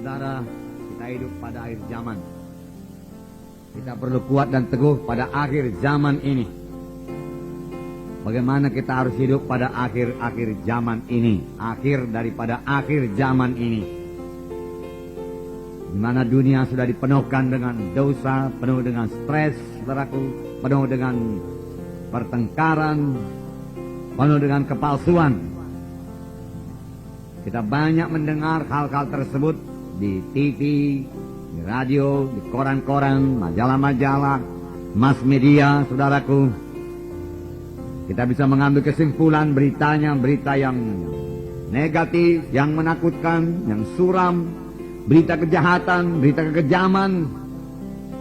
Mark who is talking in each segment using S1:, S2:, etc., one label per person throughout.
S1: Saudara, kita hidup pada akhir zaman. Kita perlu kuat dan teguh pada akhir zaman ini. Bagaimana kita harus hidup pada akhir-akhir zaman ini, akhir daripada akhir zaman ini, di mana dunia sudah dipenuhkan dengan dosa, penuh dengan stres, saudaraku, penuh dengan pertengkaran, penuh dengan kepalsuan. Kita banyak mendengar hal-hal tersebut di TV, di radio, di koran-koran, majalah-majalah, mass media, saudaraku. Kita bisa mengambil kesimpulan beritanya, berita yang negatif, yang menakutkan, yang suram, berita kejahatan, berita kekejaman,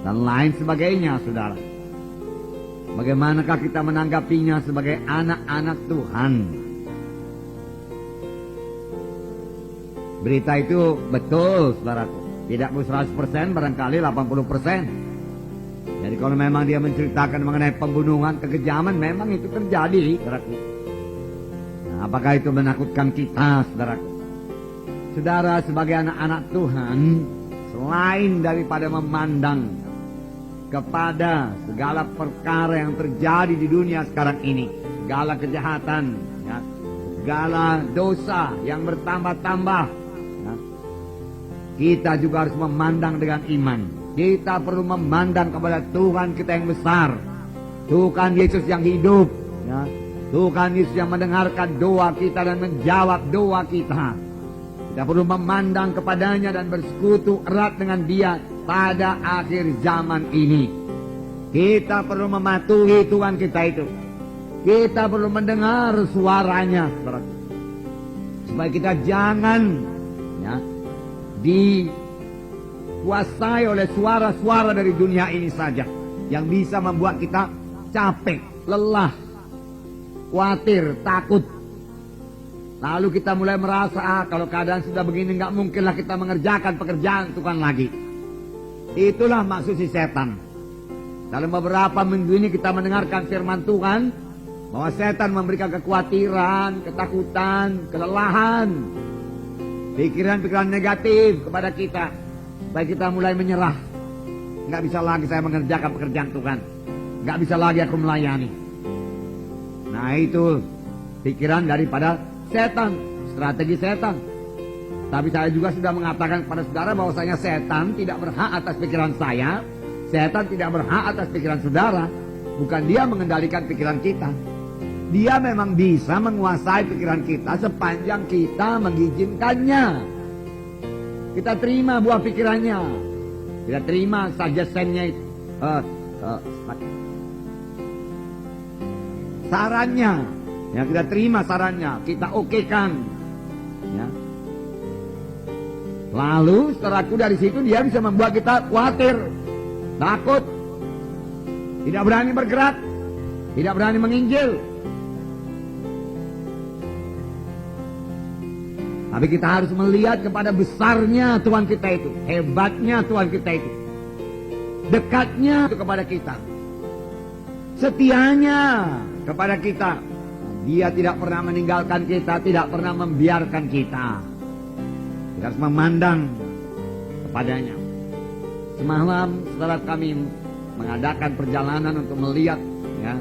S1: dan lain sebagainya, saudara. Bagaimanakah kita menanggapinya sebagai anak-anak Tuhan? Berita itu betul, saudaraku. Tidak 100%, barangkali 80%. Jadi kalau memang dia menceritakan mengenai pembunuhan, kekejaman, memang itu terjadi, saudaraku. Nah, apakah itu menakutkan kita, saudaraku? Saudara, sebagai anak-anak Tuhan, selain daripada memandang kepada segala perkara yang terjadi di dunia sekarang ini, segala kejahatan, ya, segala dosa yang bertambah-tambah, ya, kita juga harus memandang dengan iman. Kita perlu memandang kepada Tuhan kita yang besar, Tuhan Yesus yang hidup, ya, Tuhan Yesus yang mendengarkan doa kita dan menjawab doa kita. Kita perlu memandang kepadanya dan bersekutu erat dengan Dia pada akhir zaman ini. Kita perlu mematuhi Tuhan kita itu. Kita perlu mendengar suaranya, supaya kita jangan, ya, dikuasai oleh suara-suara dari dunia ini saja yang bisa membuat kita capek, lelah, khawatir, takut. Lalu kita mulai merasa, kalau keadaan sudah begini nggak mungkinlah kita mengerjakan pekerjaan Tuhan lagi. Itulah maksud si setan. Dalam beberapa minggu ini kita mendengarkan firman Tuhan bahwa setan memberikan kekhawatiran, ketakutan, kelelahan, pikiran-pikiran negatif kepada kita, supaya kita mulai menyerah. Nggak bisa lagi saya mengerjakan pekerjaan Tuhan, nggak bisa lagi aku melayani. Nah, itu pikiran daripada setan, strategi setan. Tapi saya juga sudah mengatakan kepada saudara bahwasanya setan tidak berhak atas pikiran saya, setan tidak berhak atas pikiran saudara. Bukan dia mengendalikan pikiran kita. Dia memang bisa menguasai pikiran kita sepanjang kita mengizinkannya. Kita terima buah pikirannya, kita terima suggestion-nya, sarannya, ya, kita terima sarannya, kita okekan, ya. Lalu saudaraku, dari situ dia bisa membuat kita khawatir, takut, tidak berani bergerak, tidak berani menginjil. Tapi kita harus melihat kepada besarnya Tuhan kita itu, hebatnya Tuhan kita itu, dekatnya itu kepada kita, setianya kepada kita. Dia tidak pernah meninggalkan kita, tidak pernah membiarkan kita. Kita harus memandang kepadanya. Semalam saudara kami mengadakan perjalanan untuk melihat, ya,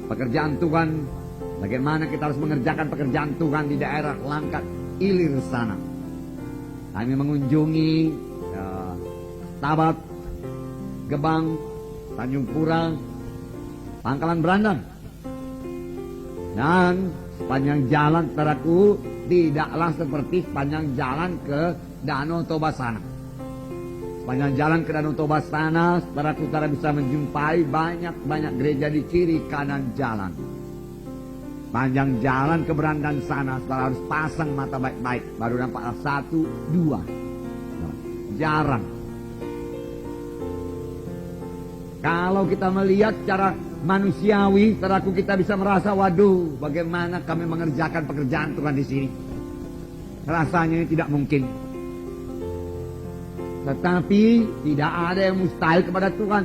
S1: pekerjaan Tuhan. Bagaimana kita harus mengerjakan pekerjaan Tuhan di daerah Langkat Ilir sana. Kami mengunjungi, ya, Tabat, Gebang, Tanjung Pura, Pangkalan Berandang. Dan sepanjang jalan, saudaraku, tidaklah seperti sepanjang jalan ke Danau Toba sana. Sepanjang jalan ke Danau Toba sana, saudaraku, saudara bisa menjumpai banyak gereja di kiri kanan jalan. Panjang jalan ke Berandang sana, saudara harus pasang mata baik-baik, baru nampak 1, 2. Jarang. Kalau kita melihat secara manusiawi, saudaraku, kita bisa merasa, waduh, bagaimana kami mengerjakan pekerjaan Tuhan di sini. Rasanya ini tidak mungkin. Tetapi tidak ada yang mustahil kepada Tuhan.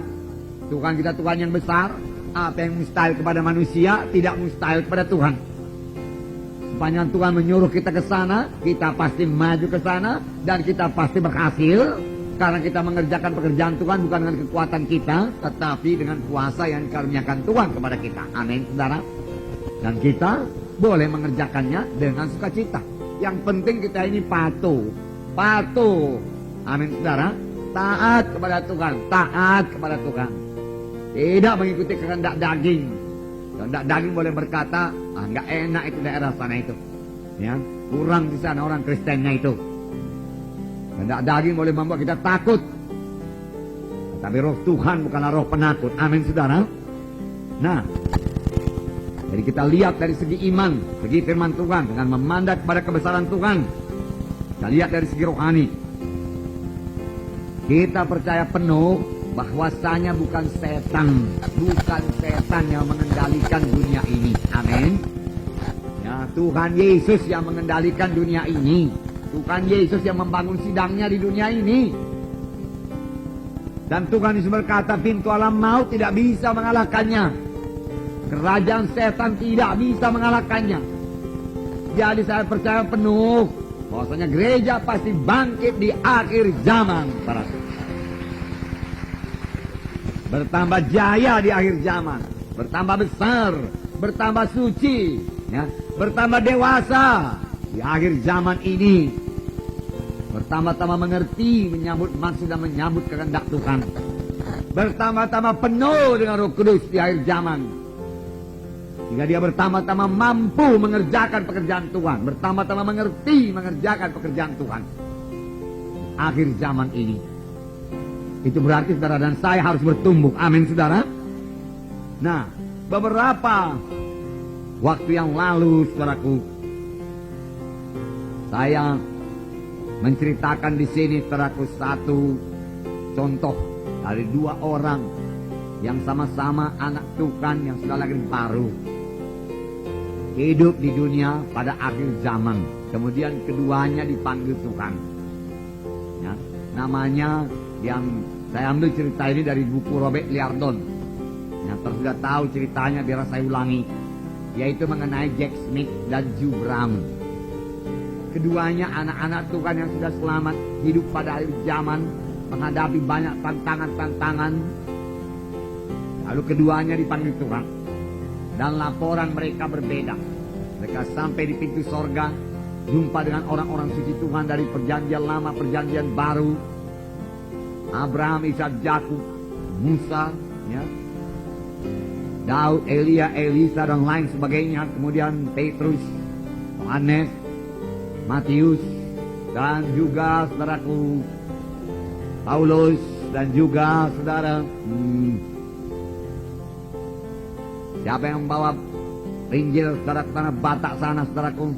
S1: Tuhan kita Tuhan yang besar. Apa yang mustahil kepada manusia tidak mustahil kepada Tuhan. Sepanjang Tuhan menyuruh kita ke sana, kita pasti maju ke sana dan kita pasti berhasil. Karena kita mengerjakan pekerjaan Tuhan bukan dengan kekuatan kita, tetapi dengan kuasa yang dikaruniakan Tuhan kepada kita. Amin, saudara. Dan kita boleh mengerjakannya dengan sukacita. Yang penting kita ini patuh. Patuh. Amin, saudara. Taat kepada Tuhan. Taat kepada Tuhan. Tidak mengikuti kehendak daging. Kehendak daging boleh berkata, nggak enak itu daerah sana itu. Ya, kurang di sana orang Kristennya itu. Kehendak daging boleh membuat kita takut. Tapi roh Tuhan bukanlah roh penakut. Amin, saudara. Nah, jadi kita lihat dari segi iman, segi firman Tuhan dengan memandang kepada kebesaran Tuhan. Kita lihat dari segi rohani. Kita percaya penuh bahwasanya bukan setan yang mengendalikan dunia ini. Amin. Ya, Tuhan Yesus yang mengendalikan dunia ini. Tuhan Yesus yang membangun sidangnya di dunia ini. Dan Tuhan Yesus berkata, pintu alam maut tidak bisa mengalahkannya. Kerajaan setan tidak bisa mengalahkannya. Jadi saya percaya penuh bahwasanya gereja pasti bangkit di akhir zaman. Bertambah jaya di akhir zaman. Bertambah besar. Bertambah suci. Ya, bertambah dewasa di akhir zaman ini. Bertambah-tambah mengerti, menyambut maksud dan menyambut kehendak Tuhan. Bertambah-tambah penuh dengan Roh Kudus di akhir zaman. Jika dia bertambah-tambah mampu mengerjakan pekerjaan Tuhan. Bertambah-tambah mengerti mengerjakan pekerjaan Tuhan. Akhir zaman ini. Itu berarti saudara dan saya harus bertumbuh. Amin, saudara. Nah, beberapa waktu yang lalu, saudaraku, saya menceritakan di sini, saudaraku, satu contoh dari dua orang yang sama-sama anak Tuhan yang sudah lahir baru, hidup di dunia pada akhir zaman. Kemudian keduanya dipanggil Tuhan. Ya, namanya yang saya ambil cerita ini dari buku Robert Liardon. Yang sudah tahu ceritanya biar saya ulangi, yaitu mengenai Jack Smith dan Joe Brown. Keduanya anak-anak Tuhan yang sudah selamat, hidup pada akhir zaman, menghadapi banyak tantangan-tantangan. Lalu keduanya dipanggil Tuhan. Dan laporan mereka berbeda. Mereka sampai di pintu sorga, jumpa dengan orang-orang suci Tuhan dari perjanjian lama, perjanjian baru. Abraham, Ishak, Yakub, Musa, ya, Daud, Elia, Elisa dan lain sebagainya. Kemudian Petrus, Yohanes, Matius, dan juga saudaraku Paulus, dan juga saudara siapa yang membawa Injil saudara ke tanah Batak sana, saudaraku?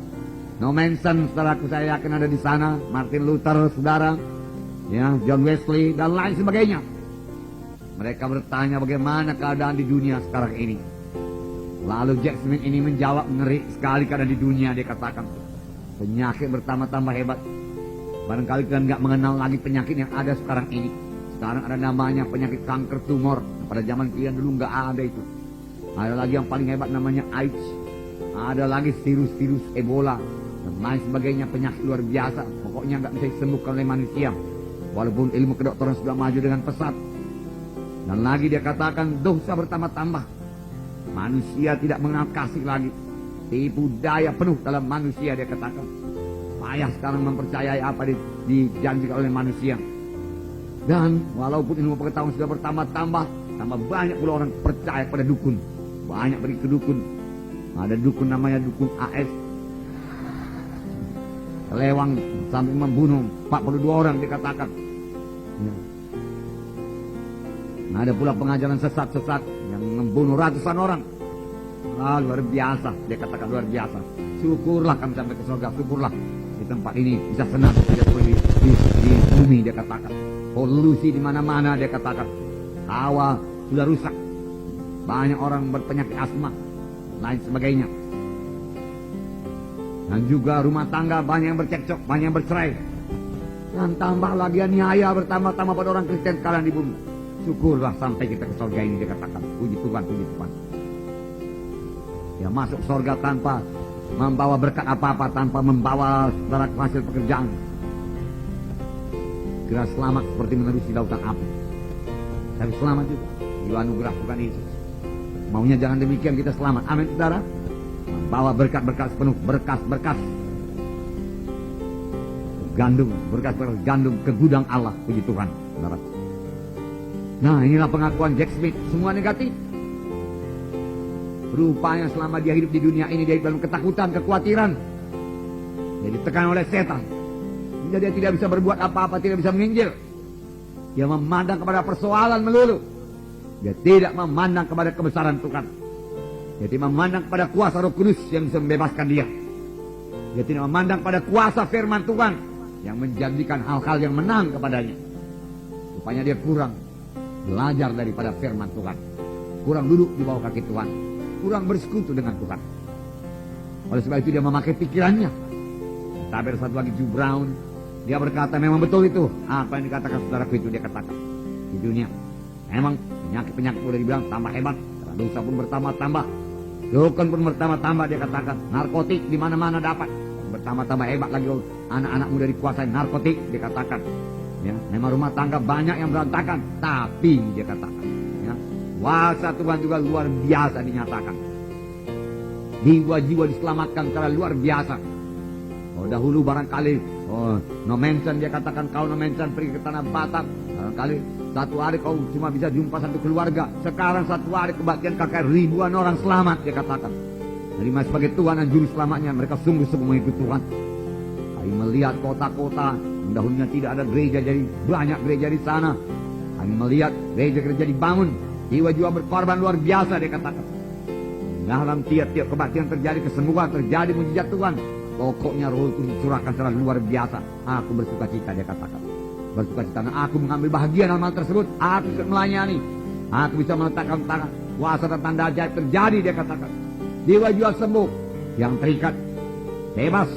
S1: No Manson, saudaraku, saya yakin ada di sana. Martin Luther, saudara, ya, John Wesley dan lain sebagainya. Mereka bertanya bagaimana keadaan di dunia sekarang ini. Lalu Jack Smith ini menjawab, ngeri sekali keadaan di dunia. Dia katakan, penyakit bertambah-tambah hebat. Barangkali kalian nggak mengenal lagi penyakit yang ada sekarang ini. Sekarang ada namanya penyakit kanker tumor. Pada zaman kalian dulu nggak ada itu. Ada lagi yang paling hebat namanya AIDS. Ada lagi virus Ebola dan lain sebagainya, penyakit luar biasa. Pokoknya nggak bisa disembuhkan oleh manusia. Walaupun ilmu kedokteran sudah maju dengan pesat. Dan lagi dia katakan dosa bertambah-tambah. Manusia tidak mengenal kasih lagi. Tipu daya penuh dalam manusia, dia katakan. Payah sekarang mempercayai apa dijanjikan oleh manusia. Dan walaupun ilmu pengetahuan sudah bertambah-tambah, tambah banyak pula orang percaya pada dukun. Banyak pergi ke dukun. Ada dukun namanya dukun AS. Kelewang sampai membunuh 42 orang dikatakan. Ya. Nah, ada pula pengajaran sesat-sesat yang membunuh ratusan orang. Luar biasa, dia katakan luar biasa. Syukurlah kami sampai ke surga, syukurlah di tempat ini bisa senang tidak seperti di bumi, dia katakan. Polusi di mana-mana, dia katakan. Hawa sudah rusak. Banyak orang berpenyakit asma, lain sebagainya. Dan juga rumah tangga banyak yang bercekcok, banyak yang bercerai. Dan tambah lagi niaya bertambah-tambah pada orang Kristen sekarang di bumi. Syukurlah sampai kita ke surga ini, dia katakan. Puji Tuhan, puji Tuhan. Ya, masuk surga tanpa membawa berkat apa-apa tanpa membawa saudara hasil pekerjaan. Kira selamat seperti menerusi lautan api. Tapi selamat juga dianugerah Tuhan Yesus. Maunya jangan demikian kita selamat. Amin saudara. Membawa berkat-berkat sepenuh berkas-berkas gandum, berkas-berkas gandum ke gudang Allah. Puji Tuhan saudara. Nah, inilah pengakuan Jack Smith. Semua negatif. Rupanya selama dia hidup di dunia ini, dia hidup dalam ketakutan, kekhawatiran. Dia ditekan oleh setan. Jadi dia tidak bisa berbuat apa-apa, tidak bisa menginjil. Dia memandang kepada persoalan melulu. Dia tidak memandang kepada kebesaran Tuhan. Dia tidak memandang kepada kuasa Roh Kudus yang bisa membebaskan dia. Dia tidak memandang pada kuasa firman Tuhan yang menjanjikan hal-hal yang menang kepadanya. Rupanya dia kurang belajar daripada firman Tuhan. Kurang duduk di bawah kaki Tuhan. Kurang bersekutu dengan Tuhan. Oleh sebab itu dia memakai pikirannya. Tapi ada satu lagi, Joe Brown, dia berkata memang betul itu. Apa yang dikatakan saudaraku itu dia katakan. Di dunia memang penyakit-penyakit boleh dibilang tambah hebat. Dosa pun bertambah-tambah. Dukun pun bertambah-tambah, dia katakan. Narkotik di mana-mana dapat. Bertambah-tambah hebat lagi. Anak-anak muda dikuasai narkotik, dia katakan. Ya, memang rumah tangga banyak yang berantakan. Tapi dia katakan. Ya, kuasa Tuhan juga luar biasa dinyatakan. Jiwa-jiwa diselamatkan secara luar biasa. Oh, dahulu barangkali no mention, dia katakan kau no mention pergi ke tanah Batak. Barangkali satu hari kau cuma bisa jumpa satu keluarga. Sekarang satu hari kebaktian kakek ribuan orang selamat, dia katakan. Jadi sebagai Tuhan dan juru selamatnya, mereka sungguh-sungguh mengikuti Tuhan. Kami melihat kota-kota, dahulunya tidak ada gereja, jadi banyak gereja di sana. Kami melihat gereja-gereja dibangun, jiwa-jiwa berkorban luar biasa, dia katakan. Dalam tiap-tiap kebaktian terjadi kesembuhan, terjadi mujizat Tuhan. Pokoknya Roh itu dicurahkan secara luar biasa. Aku bersuka cita, dia katakan. Bersuka cita, nah, aku mengambil bahagia dalam hal tersebut. Aku bisa melayani. Aku bisa meletakkan tangan. Kuasa dan tanda ajaib terjadi, dia katakan. Jiwa-jiwa sembuh, yang terikat bebas.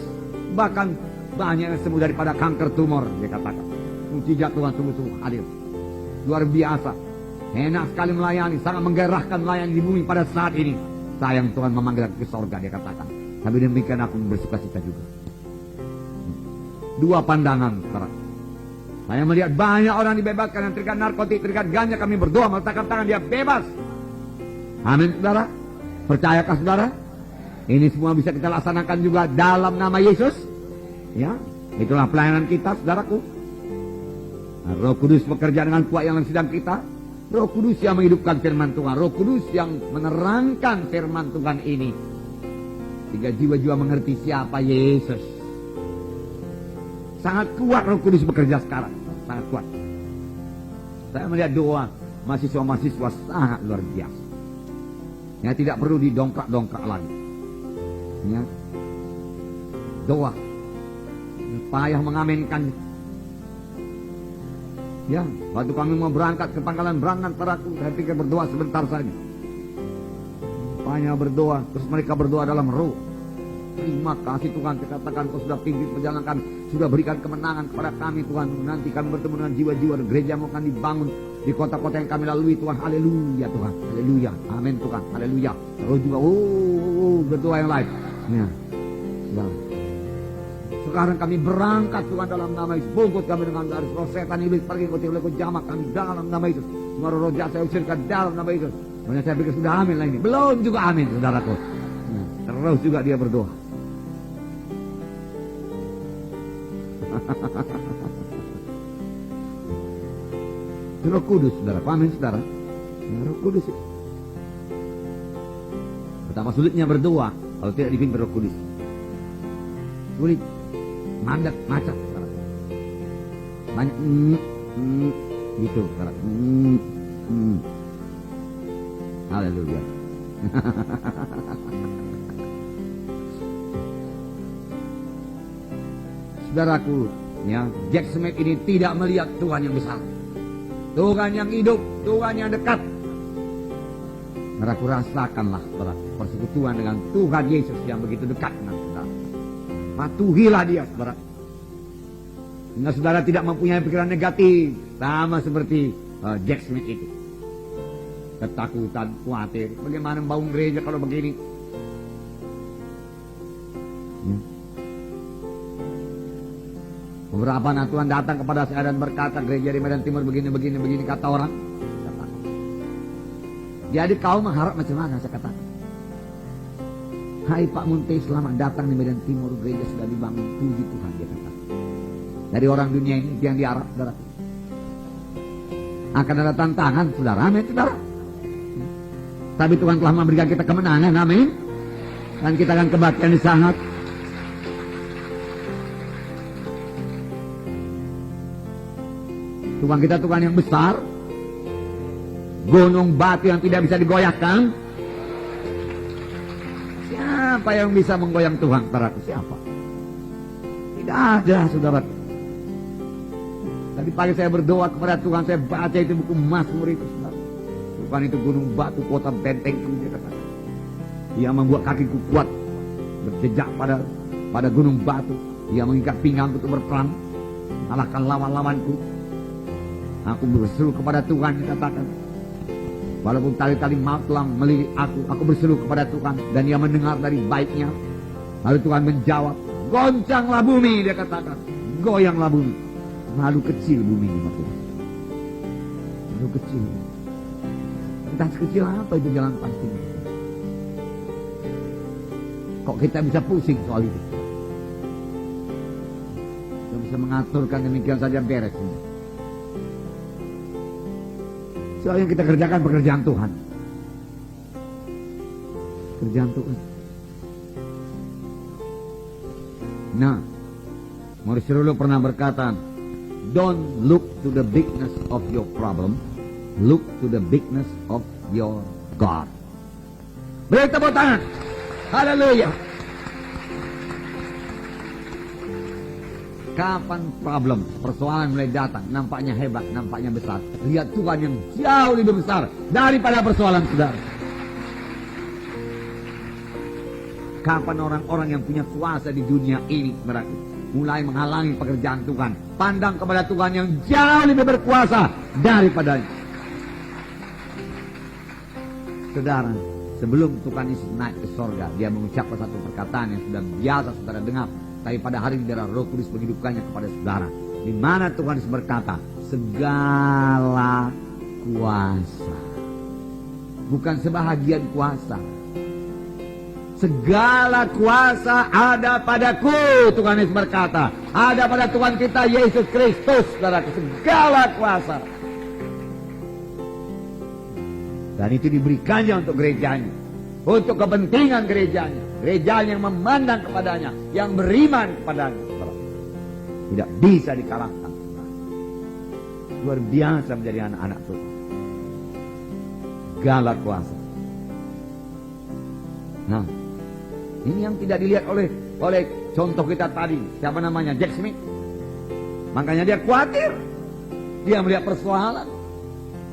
S1: Bahkan banyak yang sembuh daripada kanker tumor, dia katakan. Mujizat Tuhan sungguh-sungguh hadir. Luar biasa. Enak sekali melayani, sangat menggairahkan melayani di bumi pada saat ini. Sayang Tuhan memanggil ke sorga, dia katakan. Tapi demikian aku bersuka cita juga. Dua pandangan sekarang. Saya melihat banyak orang dibebaskan yang terikat narkotik, terikat ganja. Kami berdoa meletakkan tangan, dia bebas. Amin saudara. Percayakah saudara? Ini semua bisa kita laksanakan juga dalam nama Yesus. Ya, itulah pelayanan kita saudaraku. Nah, Roh Kudus bekerja dengan kuat yang sedang kita. Roh Kudus yang menghidupkan firman Tuhan. Roh Kudus yang menerangkan firman Tuhan ini. Sehingga jiwa-jiwa mengerti siapa Yesus. Sangat kuat Roh Kudus bekerja sekarang. Sangat kuat. Saya melihat doa mahasiswa-mahasiswa sangat luar biasa. Ya, tidak perlu didongkrak-dongkrak lagi. Ya. Doa. Payah mengaminkan. Ya, waktu kami mau berangkat ke Pangkalan Berangan, saya pikir berdoa sebentar saja. Banyak berdoa, terus mereka berdoa dalam roh. Terima kasih Tuhan, katakan kau sudah pimpin perjalanan, sudah berikan kemenangan kepada kami Tuhan. Nanti kami bertemu dengan jiwa-jiwa dan gereja mau akan dibangun di kota-kota yang kami lalui Tuhan. Haleluya Tuhan, haleluya, amin Tuhan, haleluya. Roh juga, berdoa yang lain. Ya. Sekarang kami berangkat Tuhan dalam nama Yesus. Bungkus kami dengan garis roh setan iblis pergi ikuti oleh jamak kami dalam nama Yesus. Semua roh jahat saya usirkan dalam nama Yesus. Makanya saya pikir sudah amin lah ini. Belum juga amin saudaraku. Terus juga dia berdoa. Roh Kudus saudara, amin saudara. Roh Kudus. Betapa sulitnya berdoa kalau tidak dipimpin Roh Kudus. Sulit. Mandat, macet. Banyak gitu. Haleluya. Saudaraku, ya, Jack Smith ini tidak melihat Tuhan yang besar, Tuhan yang hidup, Tuhan yang dekat. Saudaraku, rasakanlah persekutuan dengan Tuhan Yesus yang begitu dekat dengan saudara. Patuhilah dia, saudara. Sehingga saudara tidak mempunyai pikiran negatif, sama seperti Jack Smith itu. Ketakutan, khawatir. Bagaimana membangun gereja kalau begini? Ya. Beberapa anak Tuhan datang kepada saya dan berkata, gereja di Medan Timur begini kata orang. Jadi kau mengharap macam mana, saya katakan. Hai Pak Munte, selamat datang di Medan Timur, gereja sudah dibangun, puji Tuhan, dia katakan. Dari orang dunia ini yang diharap, saudara. Akan ada tantangan, saudara, amin, saudara. Tapi Tuhan telah memberikan kita kemenangan, amin. Dan kita akan kebaktian di sana. Tuhan kita Tuhan yang besar, gunung batu yang tidak bisa digoyahkan. Siapa yang bisa menggoyang Tuhan? Saudaraku, siapa? Tidak ada, saudara. Tadi pagi saya berdoa kepada Tuhan, saya baca itu buku Mazmur itu, saudara. Tuhan itu gunung batu, kota bentengku, dia katakan. Dia membuat kakiku kuat, berjejak pada gunung batu. Dia mengikat pinggangku untuk berperang, mengalahkan lawan-lawanku. Aku berseru kepada Tuhan, dikatakan. Walaupun tali-tali maut telah melilit aku berseru kepada Tuhan. Dan dia mendengar dari baiknya. Lalu Tuhan menjawab, goncanglah bumi, dia katakan. Goyanglah bumi. Lalu kecil bumi ini, Tuhan. Lalu kecil. Entah sekecil apa itu jalan pasti. Kok kita bisa pusing soal itu? Kita bisa mengaturkan demikian saja beres ini. Soal yang kita kerjakan pekerjaan Tuhan. Pekerjaan Tuhan. Nah, Morris Cerullo pernah berkata, don't look to the bigness of your problem, look to the bigness of your God. Beri tepuk tangan. Haleluya. Kapan problem, persoalan mulai datang, nampaknya hebat, nampaknya besar. Lihat Tuhan yang jauh lebih besar daripada persoalan saudara. Kapan orang-orang yang punya kuasa di dunia ini mereka mulai menghalangi pekerjaan Tuhan, pandang kepada Tuhan yang jauh lebih berkuasa daripadanya. Saudara, sebelum Tuhan Yesus naik ke sorga, dia mengucapkan satu perkataan yang sudah biasa saudara dengar. Tapi pada hari ini Roh Kudus menghidupkannya kepada saudara. Di mana Tuhan Yesus berkata, segala kuasa. Bukan sebahagian kuasa. Segala kuasa ada padaku, Tuhan Yesus berkata. Ada pada Tuhan kita Yesus Kristus, saudara. Segala kuasa. Dan itu diberikannya untuk gerejanya. Untuk kepentingan gerejanya. Gerejanya yang memandang kepadanya, yang beriman kepadanya. Tidak bisa dikalahkan. Luar biasa menjadi anak-anak Tuhan. Segala kuasa. Nah, ini yang tidak dilihat oleh contoh kita tadi. Siapa namanya? Jack Smith. Makanya dia khawatir. Dia melihat persoalan.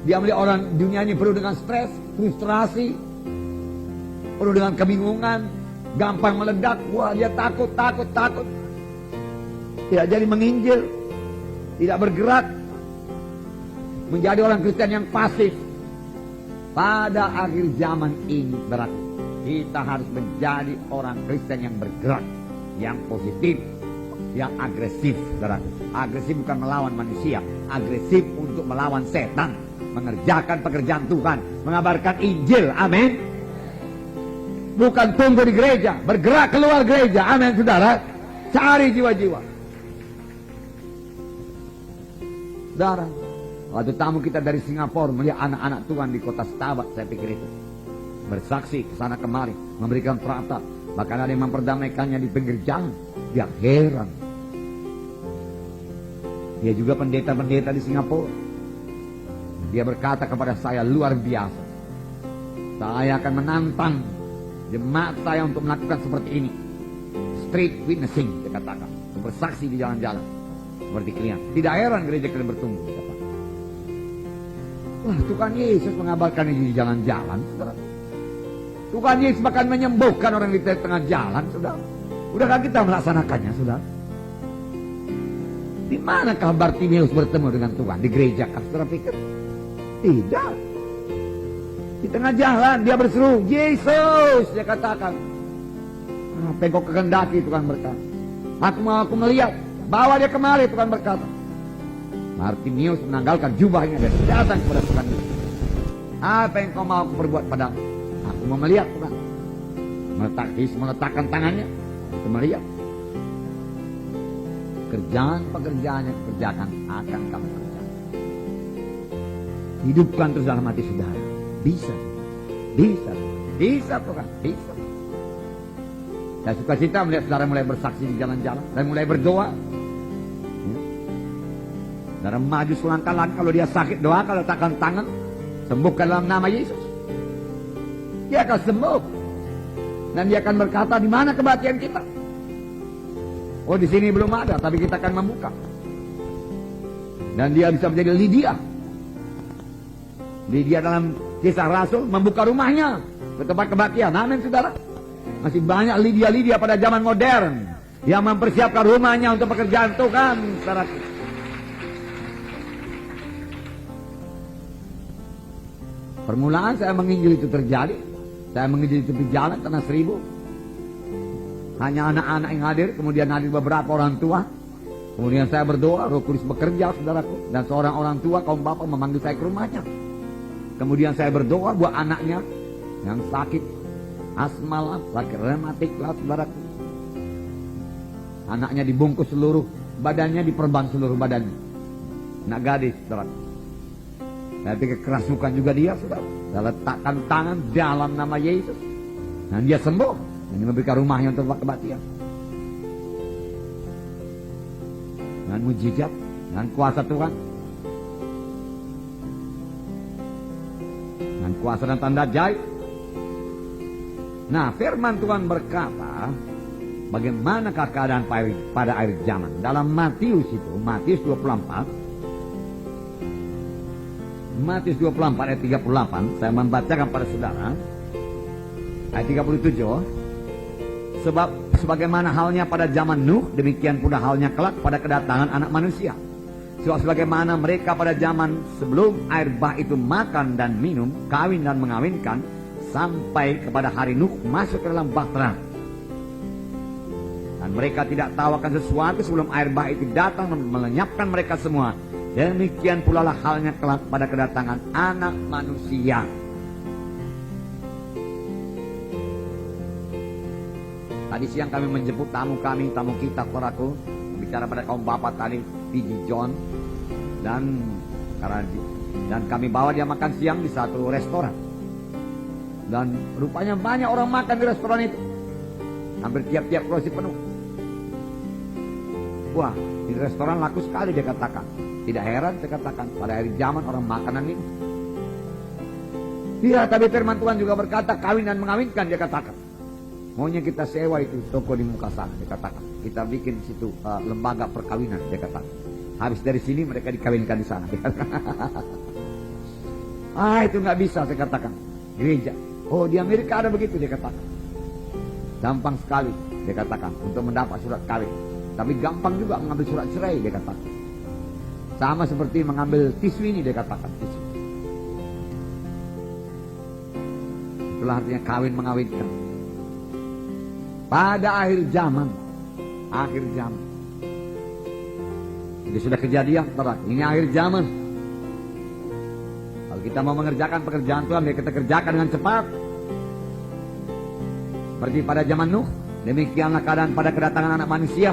S1: Dia melihat orang dunia ini penuh dengan stres, frustrasi, penuh dengan kebingungan, gampang meledak. Wah, dia takut. Tidak jadi menginjil, tidak bergerak, menjadi orang Kristen yang pasif. Pada akhir zaman ini berarti kita harus menjadi orang Kristen yang bergerak, yang positif, yang agresif. Agresif bukan melawan manusia, agresif untuk melawan setan, mengerjakan pekerjaan Tuhan, mengabarkan Injil. Amin. Bukan tunggu di gereja, bergerak keluar gereja. Amin, saudara. Cari jiwa-jiwa. Saudara, waktu tamu kita dari Singapura melihat anak-anak Tuhan di kota Starbucks, saya pikir itu bersaksi kesana kemari, memberikan perata, bahkan ada yang memperdamaikannya di pinggir jalan. Dia heran. Dia juga pendeta-pendeta di Singapura. Dia berkata kepada saya, luar biasa. Saya akan menantang jemaat saya untuk melakukan seperti ini. Street witnessing, dia katakan. Bersaksi di jalan-jalan. Seperti kalian. Tidak heran gereja kalian bertumbuh. Wah, Tuhan Yesus mengabarkan ini di jalan-jalan, saudara. Tuhan Yesus bahkan menyembuhkan orang di tengah jalan, saudara. Udahkah kita melaksanakannya, saudara? Di manakah Bartimeus bertemu dengan Tuhan? Di gereja kah, saudara pikir? Tidak. Di tengah jalan dia berseru, Yesus, dia katakan. Apa yang kau kehendaki, Tuhan berkata. Aku melihat. Bawa dia kemari, Tuhan berkata. Bartimeus menanggalkan jubahnya dan datang kepada Tuhan Yesus. Apa yang kau mau perbuat padamu? Aku mau melihat, Tuhan. Meletakkan tangannya. Aku melihat. Pekerjaan-pekerjaan yang kerjakan akan kamu kerjakan. Hidupkan terus dalam hati saudara. Bisa. Bisa. Bisa, Tuhan. Bisa. Saya suka cita melihat saudara mulai bersaksi di jalan-jalan dan mulai berdoa. Saudara maju selangkah-langkah, kalau dia sakit doa, kalau letakkan tangan, sembuhkan dalam nama Yesus. Dia akan sembuh. Dan dia akan berkata, di mana kebaktian kita? Oh, di sini belum ada, tapi kita akan membuka. Dan dia bisa menjadi Lydia. Lydia dalam Kisah Rasul membuka rumahnya ke tempat kebaktian. Amin, saudara. Masih banyak Lydia-Lydia pada zaman modern yang mempersiapkan rumahnya untuk pekerjaan Tuhan, saudara. Permulaan saya menginjil itu terjadi. Saya menginjil itu berjalan tanah 1000. Hanya anak-anak yang hadir, kemudian hadir beberapa orang tua. Kemudian saya berdoa, Roh Kudus bekerja, saudaraku. Dan seorang orang tua, kaum bapak memanggil saya ke rumahnya. Kemudian saya berdoa buat anaknya yang sakit asma lah, sakit rematik lah, saudaraku. Anaknya dibungkus seluruh badannya, diperban seluruh badannya. Anak gadis, saudaraku. Saya pikir kerasukan juga dia, saudara. Saya letakkan tangan dalam nama Yesus. Dan dia sembuh. Dan memberikan rumahnya untuk kebaktian. Dengan mujizat, dengan kuasa Tuhan. Dengan kuasa dan tanda ajaib. Nah, firman Tuhan berkata, bagaimanakah keadaan pada akhir zaman? Dalam Matius itu, Matius 24. Matius 24 ayat 38, saya membacakan pada saudara. Ayat 37. Sebab sebagaimana halnya pada zaman Nuh, demikian pula halnya kelak pada kedatangan anak manusia. Sebab sebagaimana mereka pada zaman sebelum air bah itu makan dan minum, kawin dan mengawinkan, sampai kepada hari Nuh masuk ke dalam bahtera. Dan mereka tidak tahu akan sesuatu sebelum air bah itu datang dan melenyapkan mereka semua. Demikian pula lah halnya kelak pada kedatangan anak manusia. Tadi siang kami menjemput tamu kita, saudaraku, bicara pada kaum bapak tadi, P.G. John, dan kami bawa dia makan siang di satu restoran. Dan rupanya banyak orang makan di restoran itu, hampir tiap-tiap kursi penuh. Wah, di restoran laku sekali, dia katakan. Tidak heran saya katakan, pada hari zaman orang makanan ini. Tidak, tapi firman Tuhan juga berkata, kawin dan mengawinkan, dia katakan. Maunya kita sewa itu toko di muka sana, dia katakan. Kita bikin di situ lembaga perkawinan, dia katakan. Habis dari sini mereka dikawinkan di sana, dia katakan. Itu nggak bisa, saya katakan. Gereja. Oh, di Amerika ada begitu, dia katakan. Gampang sekali, dia katakan, untuk mendapat surat kawin. Tapi gampang juga mengambil surat cerai, dia katakan. Sama seperti mengambil tisu ini, dia katakan. Tisu. Itulah artinya kawin mengawinkan. Pada akhir zaman. Ini sudah kejadian, saudara. Ini akhir zaman. Kalau kita mau mengerjakan pekerjaan Tuhan, biar kita kerjakan dengan cepat. Seperti pada zaman Nuh, demikianlah keadaan pada kedatangan anak manusia.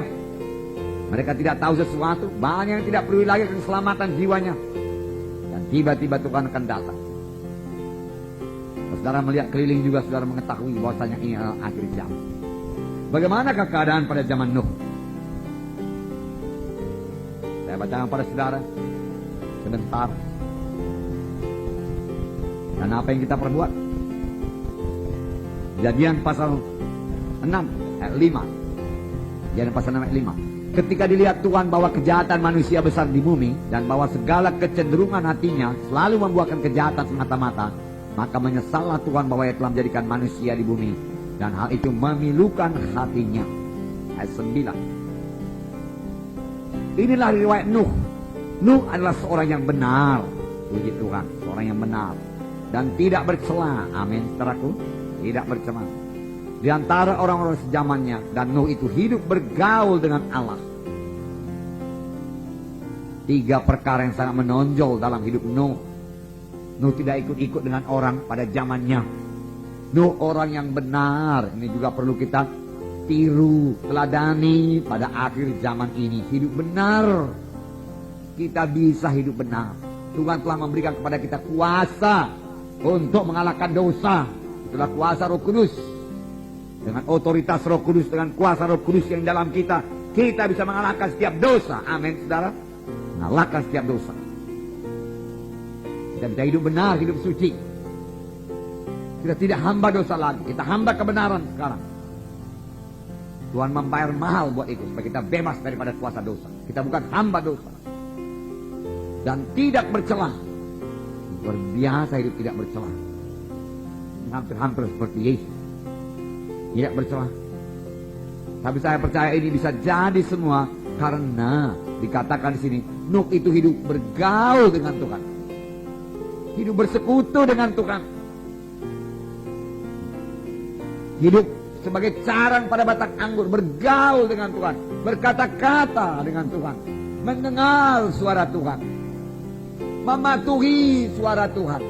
S1: Mereka tidak tahu sesuatu, banyak yang tidak peduli lagi keselamatan jiwanya. Dan tiba-tiba Tuhan akan datang. Saudara melihat keliling juga, saudara mengetahui bahwasanya ini adalah akhir zaman. Bagaimanakah keadaan pada zaman Nuh? Saya bacakan pada saudara sebentar. Dan apa yang kita perbuat? Kejadian pasal 6 ayat 5. Kejadian pasal 6 ayat 5. Ketika dilihat Tuhan bahwa kejahatan manusia besar di bumi dan bahwa segala kecenderungan hatinya selalu membuahkan kejahatan semata-mata, maka menyesallah Tuhan bahwa ia telah menjadikan manusia di bumi, dan hal itu memilukan hatinya. Ayat 9. Inilah riwayat Nuh. Nuh adalah seorang yang benar, puji Tuhan, seorang yang benar dan tidak bercela. Amin, saudaraku, tidak bercela. di antara orang-orang sejamannya. Dan Nuh itu hidup bergaul dengan Allah. 3 perkara yang sangat menonjol dalam hidup Nuh. Nuh tidak ikut-ikut dengan orang pada zamannya. Nuh orang yang benar. Ini juga perlu kita tiru, teladani pada akhir zaman ini. Hidup benar. Kita bisa hidup benar. Tuhan telah memberikan kepada kita kuasa untuk mengalahkan dosa. Itulah kuasa Roh Kudus. Dengan otoritas Roh Kudus, dengan kuasa Roh Kudus yang dalam kita, kita bisa mengalahkan setiap dosa. Amin, saudara. Mengalahkan setiap dosa. Kita bisa hidup benar, hidup suci. Kita tidak hamba dosa lagi. Kita hamba kebenaran sekarang. Tuhan membayar mahal buat itu, supaya kita bebas daripada kuasa dosa. Kita bukan hamba dosa. Dan tidak bercelah. Luar biasa hidup tidak bercelah. Hampir-hampir seperti Yesus. Tidak bercelah. Tapi saya percaya ini bisa jadi semua karena dikatakan di sini, Nuh itu hidup bergaul dengan Tuhan. Hidup bersekutu dengan Tuhan. Hidup sebagai carang pada batang anggur, bergaul dengan Tuhan, berkata-kata dengan Tuhan, mendengar suara Tuhan, mematuhi suara Tuhan,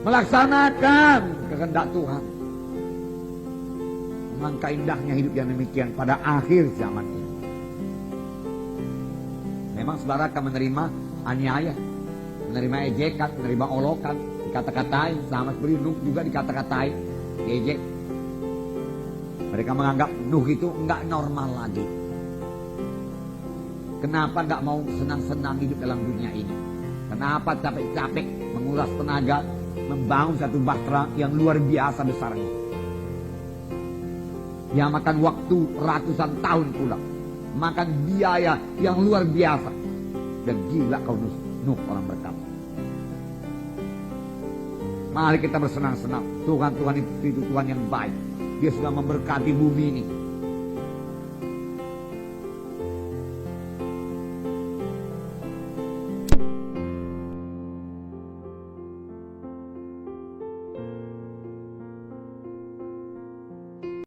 S1: melaksanakan kehendak Tuhan. Alangkah indahnya hidup yang demikian pada akhir zaman ini. Memang saudara akan menerima aniaya, menerima ejekan, menerima olokan, dikata-katain, sama seperti Nuh juga dikata-katain, diejek. Mereka menganggap Nuh itu enggak normal lagi. Kenapa enggak mau senang-senang hidup dalam dunia ini? Kenapa capek-capek menguras tenaga membangun satu bahtera yang luar biasa besarnya? Yang makan waktu ratusan tahun pula, makan biaya yang luar biasa. Dan gila kau Nuh, orang berkata. Mari kita bersenang-senang. Tuhan itu Tuhan yang baik. Dia sudah memberkati bumi ini.